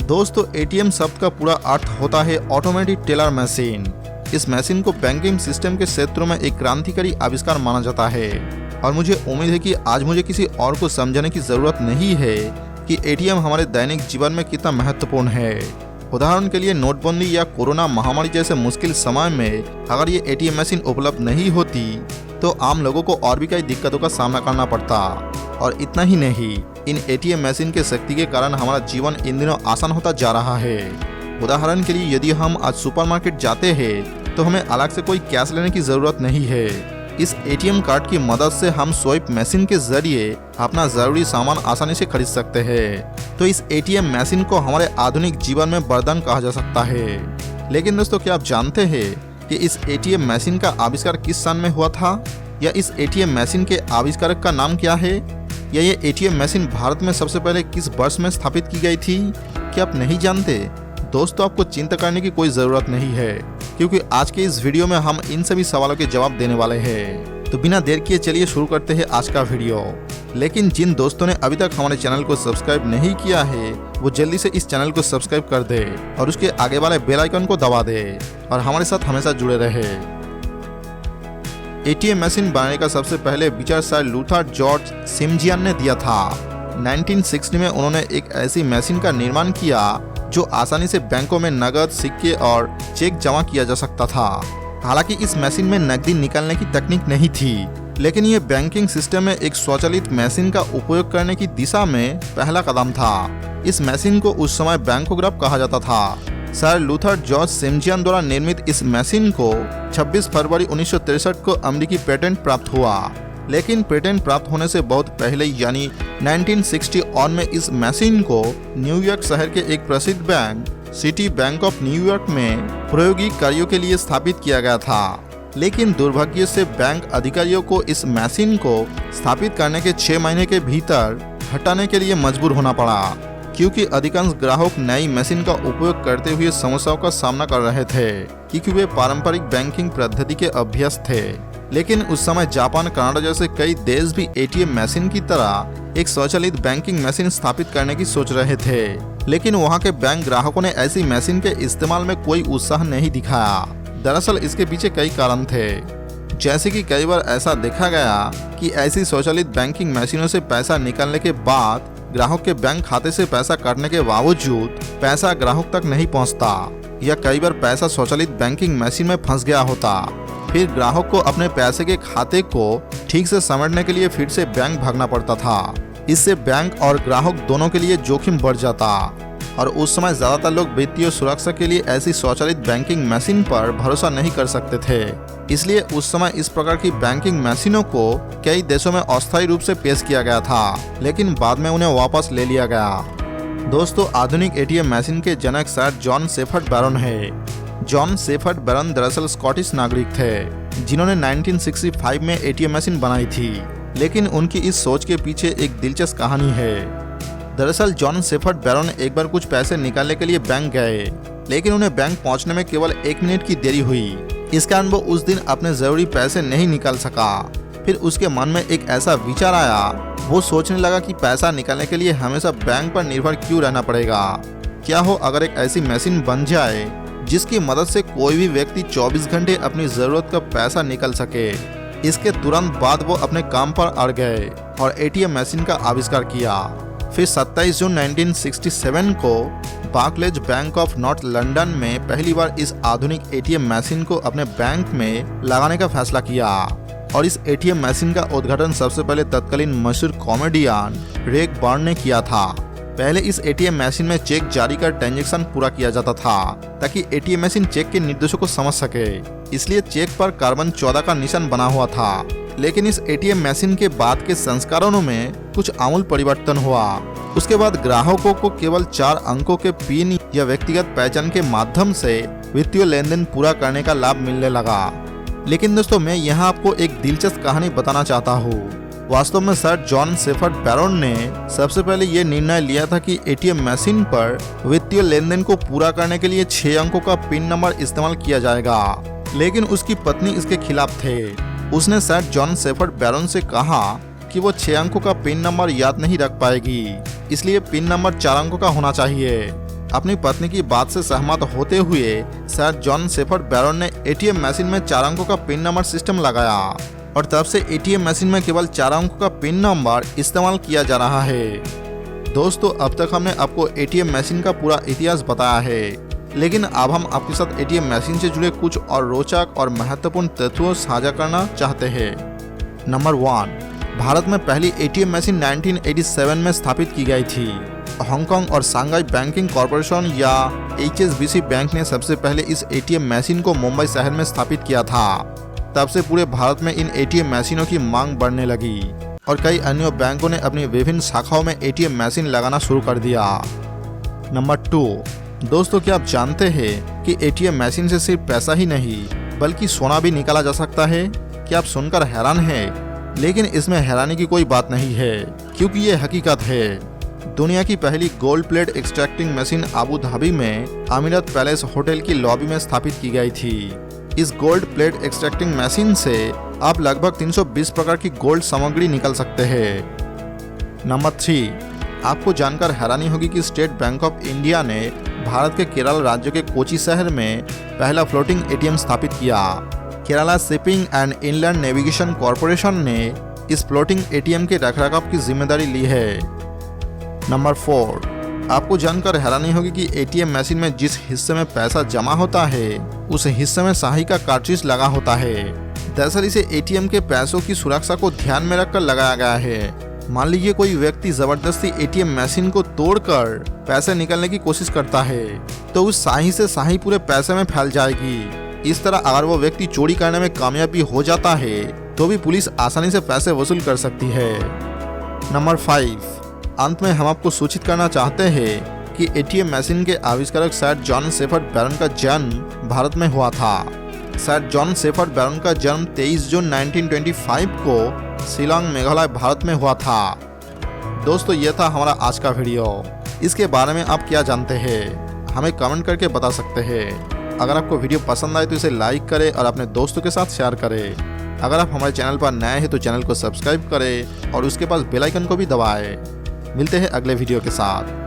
दोस्तों, एटीएम शब्द का पूरा अर्थ होता है ऑटोमेटिक टेलर मशीन। इस मशीन को बैंकिंग सिस्टम के क्षेत्रों में एक क्रांतिकारी आविष्कार माना जाता है और मुझे उम्मीद है कि आज मुझे किसी और को समझाने की जरूरत नहीं है कि एटीएम हमारे दैनिक जीवन में कितना महत्वपूर्ण है। उदाहरण के लिए नोटबंदी या कोरोना महामारी जैसे मुश्किल समय में अगर ये एटीएम मशीन उपलब्ध नहीं होती तो आम लोगों को और भी कई दिक्कतों का सामना करना पड़ता। और इतना ही नहीं, इन एटीएम मशीन के शक्ति के कारण हमारा जीवन इन दिनों आसान होता जा रहा है। उदाहरण के लिए यदि हम आज सुपरमार्केट जाते हैं तो हमें अलग से कोई कैश लेने की जरूरत नहीं है। इस एटीएम कार्ड की मदद से हम स्वाइप मशीन के जरिए अपना जरूरी सामान आसानी से खरीद सकते हैं। तो इस एटीएम मशीन को हमारे आधुनिक जीवन में वरदान कहा जा सकता है। लेकिन दोस्तों, क्या आप जानते हैं कि इस एटीएम मशीन का आविष्कार किस सन में हुआ था, या इस एटीएम मशीन के आविष्कारक का नाम क्या है, या ये एटीएम मशीन भारत में सबसे पहले किस वर्ष में स्थापित की गई थी? क्या आप नहीं जानते? दोस्तों, आपको चिंता करने की कोई ज़रूरत नहीं है, क्योंकि आज के इस वीडियो में हम इन सभी सवालों के जवाब देने वाले हैं। तो बिना देर किए चलिए शुरू करते हैं आज का वीडियो। लेकिन जिन दोस्तों ने अभी तक हमारे चैनल को सब्सक्राइब नहीं किया है वो जल्दी से इस चैनल को सब्सक्राइब कर दे और उसके आगे वाले बेल आइकन को दबा दे और हमारे साथ हमेशा जुड़े रहे। एटीएम मशीन बनाने का सबसे पहले विचार सर लूथर जॉर्ज सिमजियन ने दिया था। 1960 में उन्होंने एक ऐसी मशीन का निर्माण किया जो आसानी से बैंकों में नकद, सिक्के और चेक जमा किया जा सकता था। हालांकि इस मशीन में नकदी निकालने की तकनीक नहीं थी, लेकिन ये बैंकिंग सिस्टम में एक स्वचालित मशीन का उपयोग करने की दिशा में पहला कदम था। इस मशीन को उस समय बैंकोग्राफ कहा जाता था। सर लूथर जॉर्ज सिमजियन द्वारा निर्मित इस मशीन को 26 फरवरी 1963 को अमेरिकी पेटेंट प्राप्त हुआ। लेकिन पेटेंट प्राप्त होने से बहुत पहले यानी 1961 में इस मशीन को न्यूयॉर्क शहर के एक प्रसिद्ध bank city bank of New York में प्रायोगिक कार्यों के लिए स्थापित किया गया था। लेकिन दुर्भाग्य से बैंक अधिकारियों को इस मशीन को स्थापित करने के 6 महीने के भीतर हटाने के लिए मजबूर होना पड़ा, क्योंकि अधिकांश ग्राहक नई मशीन का उपयोग करते हुए समस्याओं का सामना कर रहे थे, क्योंकि वे पारंपरिक बैंकिंग पद्धति के अभ्यस्त थे। लेकिन उस समय जापान, कनाडा जैसे कई देश भी एटीएम मशीन की तरह एक स्वचालित बैंकिंग मशीन स्थापित करने की सोच रहे थे। लेकिन वहां के बैंक ग्राहकों ने ऐसी मशीन के इस्तेमाल में कोई उत्साह नहीं दिखाया। दरअसल इसके पीछे कई कारण थे, जैसे कि कई बार ऐसा देखा गया कि ऐसी स्वचालित बैंकिंग मशीनों से पैसा निकालने के बाद ग्राहक के बैंक खाते से पैसा काटने के बावजूद पैसा ग्राहक तक नहीं पहुंचता, या कई बार पैसा स्वचालित बैंकिंग मशीन में फंस गया होता। फिर ग्राहक को अपने पैसे के खाते को ठीक से समेटने के लिए फिर से बैंक भागना पड़ता था। इससे बैंक और ग्राहक दोनों के लिए जोखिम बढ़ जाता और उस समय ज्यादातर लोग वित्तीय सुरक्षा के लिए ऐसी स्वचालित बैंकिंग मशीन पर भरोसा नहीं कर सकते थे। इसलिए उस समय इस प्रकार की बैंकिंग मशीनों को कई देशों में अस्थायी रूप से पेश किया गया था, लेकिन बाद में उन्हें वापस ले लिया गया। दोस्तों, आधुनिक एटीएम मशीन के जनक सर जॉन शेफर्ड बैरन है। जॉन शेफर्ड बैरन दरअसल स्कॉटिश नागरिक थे, जिन्होंने 1965 में एटीएम मशीन बनाई थी। लेकिन उनकी इस सोच के पीछे एक दिलचस्प कहानी है। दरअसल जॉन शेफर्ड बैरन एक बार कुछ पैसे निकालने के लिए बैंक गए, लेकिन उन्हें बैंक पहुंचने में केवल 1 मिनट की देरी हुई। इस कारण वो उस दिन अपने जरूरी पैसे नहीं निकाल सका। फिर उसके मन में एक ऐसा विचार आया, वो सोचने लगा कि पैसा निकालने के लिए हमेशा बैंक पर निर्भर क्यों रहना पड़ेगा। क्या हो अगर एक ऐसी मशीन बन जाए जिसकी मदद से कोई भी व्यक्ति 24 घंटे अपनी जरूरत का पैसा निकाल सके। इसके तुरंत बाद वो अपने काम पर अड़ गए और एटीएम मशीन का आविष्कार किया। फिर 27 जून 1967 को Barclays bank of north London में पहली बार इस आधुनिक एटीएम मशीन को अपने बैंक में लगाने का फैसला किया। और इस एटीएम मशीन का उद्घाटन सबसे पहले तत्कालीन मशहूर कॉमेडियन रेग बर्न ने किया था। पहले इस एटीएम मशीन में चेक जारी कर ट्रांजैक्शन पूरा किया जाता था, ताकि एटीएम मशीन चेक के निर्देशों को समझ सके। इसलिए चेक पर कार्बन 14 का निशान बना हुआ था। लेकिन इस एटीएम मशीन के बाद के संस्करणों में कुछ आमूल परिवर्तन हुआ। उसके बाद ग्राहकों को केवल 4 अंकों के पिन या व्यक्तिगत पहचान के माध्यम से वित्तीय लेनदेन पूरा करने का लाभ मिलने लगा। लेकिन दोस्तों, मैं यहाँ आपको एक दिलचस्प कहानी बताना चाहता हूँ। वास्तव में सर जॉन शेफर्ड बैरन ने सबसे पहले ये निर्णय लिया था कि एटीएम मशीन पर वित्तीय लेनदेन को पूरा करने के लिए 6 अंकों का पिन नंबर इस्तेमाल किया जाएगा। लेकिन उसकी पत्नी इसके खिलाफ थे। उसने सर जॉन शेफर्ड बैरन से कहा कि वो 6 अंकों का पिन नंबर याद नहीं रख पाएगी, इसलिए पिन नंबर 4 अंकों का होना चाहिए। अपनी पत्नी की बात से सहमत होते हुए सर जॉन शेफर्ड बैरन ने एटीएम मशीन में 4 अंकों का पिन नंबर सिस्टम लगाया और तब से एटीएम मशीन में केवल 4 अंकों का पिन नंबर इस्तेमाल किया जा रहा है। दोस्तों, अब तक हमने आपको एटीएम मशीन का पूरा इतिहास बताया है, लेकिन अब हम आपके साथ एटीएम मशीन से जुड़े कुछ और रोचक और महत्वपूर्ण तथ्यों साझा करना चाहते हैं। नंबर 1, भारत में पहली एटीएम मशीन 1987 में स्थापित की गई थी। हांगकांग और शंघाई बैंकिंग कॉरपोरेशन या HSBC बैंक ने सबसे पहले इस एटीएम मशीन को मुंबई शहर में स्थापित किया था। तब से पूरे भारत में इन एटीएम मशीनों की मांग बढ़ने लगी और कई अन्य बैंकों ने अपनी विभिन्न शाखाओं में एटीएम मशीन लगाना शुरू कर दिया। नंबर 2, दोस्तों, क्या आप जानते हैं कि एटीएम मशीन से सिर्फ पैसा ही नहीं बल्कि सोना भी निकाला जा सकता है? क्या आप सुनकर हैरान हैं? लेकिन इसमें हैरानी की कोई बात नहीं है, क्योंकि ये हकीकत है। दुनिया की पहली gold plate extracting machine Abu Dhabi में अमीरत पैलेस होटल की लॉबी में स्थापित की गई थी। इस गोल्ड प्लेट एक्सट्रैक्टिंग मशीन से आप लगभग 320 प्रकार की गोल्ड सामग्री निकल सकते हैं। नंबर 3, आपको जानकर हैरानी होगी कि स्टेट बैंक ऑफ इंडिया ने भारत के केरल राज्य के कोची शहर में पहला फ्लोटिंग एटीएम स्थापित किया। Kerala shipping and inland navigation corporation ने इस फ्लोटिंग एटीएम के रखरखाव की जिम्मेदारी ली है। नंबर 4, आपको जानकर हैरानी होगी कि एटीएम मशीन में जिस हिस्से में पैसा जमा होता है उस हिस्से में स्याही का कार्ट्रिज लगा होता है। दरअसल इसे एटीएम के पैसों की सुरक्षा को ध्यान में रखकर लगाया गया है। मान लीजिए कोई व्यक्ति जबरदस्ती एटीएम मशीन को तोड़कर पैसे निकालने की कोशिश करता है तो उस स्याही से स्याही पूरे पैसे में फैल जाएगी। इस तरह अगर वो व्यक्ति चोरी करने में कामयाब भी हो जाता है तो भी पुलिस आसानी से पैसे वसूल कर सकती है। नंबर 5, अंत में हम आपको सूचित करना चाहते हैं कि एटीएम मशीन के आविष्कारक सर जॉन शेफर्ड बैरन का जन्म भारत में हुआ था। सर जॉन शेफर्ड बैरन का जन्म 23 जून 1925 को शिलांग, मेघालय, भारत में हुआ था। दोस्तों, यह था हमारा आज का वीडियो। इसके बारे में आप क्या जानते हैं, हमें कमेंट करके बता सकते हैं। अगर आपको वीडियो पसंद आए तो इसे लाइक करें और अपने दोस्तों के साथ शेयर करें। अगर आप हमारे चैनल पर नए हैं तो चैनल को सब्सक्राइब करें और उसके पास बेल आइकन को भी दबाएं। मिलते हैं अगले वीडियो के साथ।